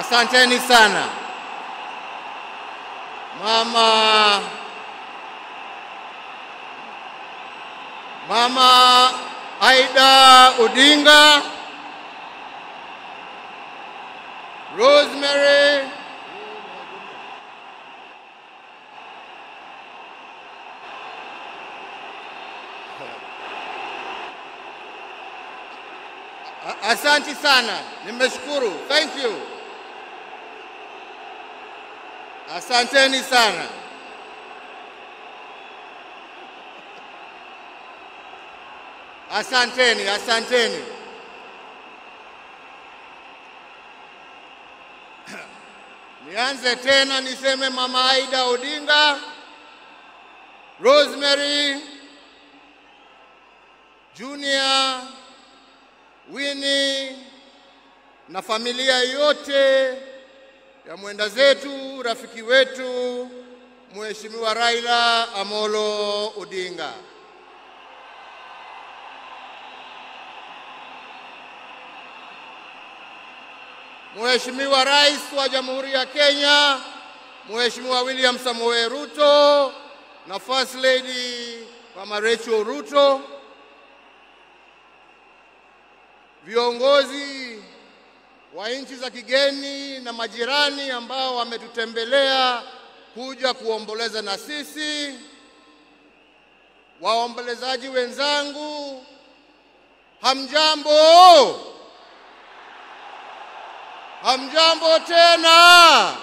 Asanteni sana. Mama Aida Odinga, Rosemary Asante sana. Nimeshukuru. Thank you. Asanteni sana. Asanteni. Nianze tena niseme Mama Aida Odinga, Rosemary, Junior, Winnie na familia yote ya mwenda zetu, rafiki wetu, Mheshimiwa Raila Amolo Odinga. Mheshimiwa Rais wa Jamhuri ya Kenya, Mheshimiwa William Samoei Ruto na First Lady Mama Rachel Ruto, viongozi wa nchi za kigeni na majirani ambao wametutembelea kuja kuomboleza na sisi, waombolezaji wenzangu, hamjambo? Hamjambo tena.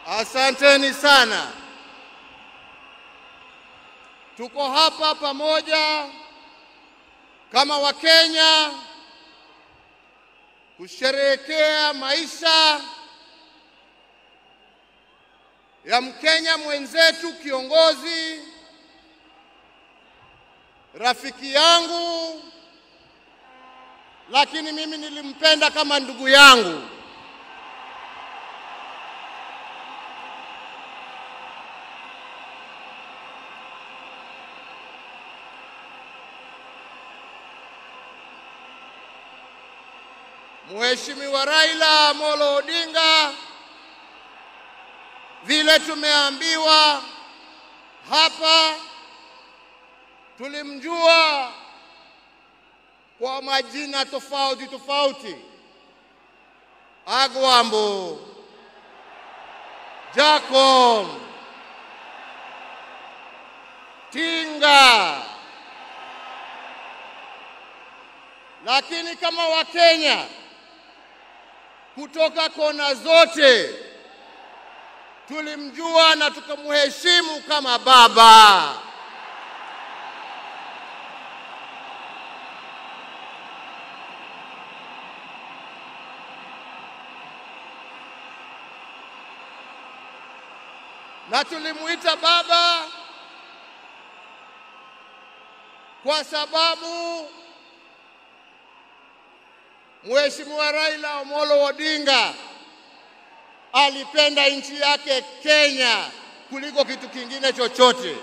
Asanteni sana. Tuko hapa pamoja kama Wakenya kusherehekea maisha ya Mkenya mwenzetu, kiongozi, rafiki yangu, lakini mimi nilimpenda kama ndugu yangu. Mheshimiwa Raila Amolo Odinga, vile tumeambiwa hapa, tulimjua kwa majina tofauti: Agwambo, Jacob, Tinga. Lakini kama Wakenya kutoka kona zote tulimjua na tukamheshimu kama baba. Na tulimuita baba kwa sababu Mheshimiwa Raila Amolo Odinga alipenda nchi yake Kenya kuliko kitu kingine chochote.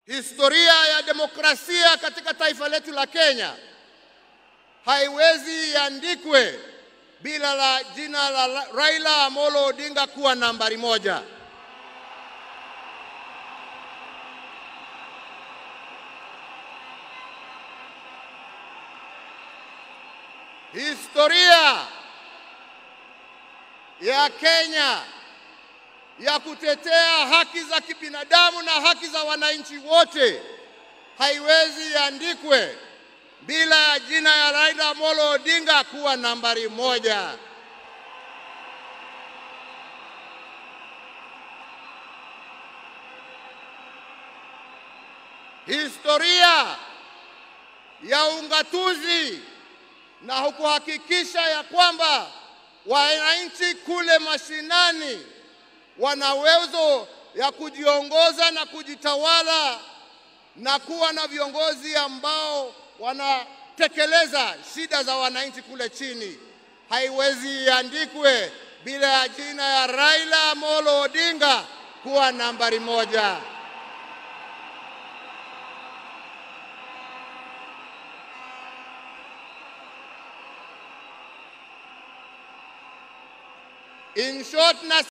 Historia ya demokrasia katika taifa letu la Kenya haiwezi iandikwe bila la jina la Raila Amolo Odinga kuwa nambari moja. Historia ya Kenya ya kutetea haki za kibinadamu na haki za wananchi wote haiwezi iandikwe bila ya jina ya Raila Amolo Odinga kuwa nambari moja. Historia ya ungatuzi na kuhakikisha ya kwamba wananchi kule mashinani wana uwezo ya kujiongoza na kujitawala na kuwa na viongozi ambao wanatekeleza shida za wananchi kule chini haiwezi iandikwe bila ya jina ya Raila Amolo Odinga kuwa nambari moja. In short,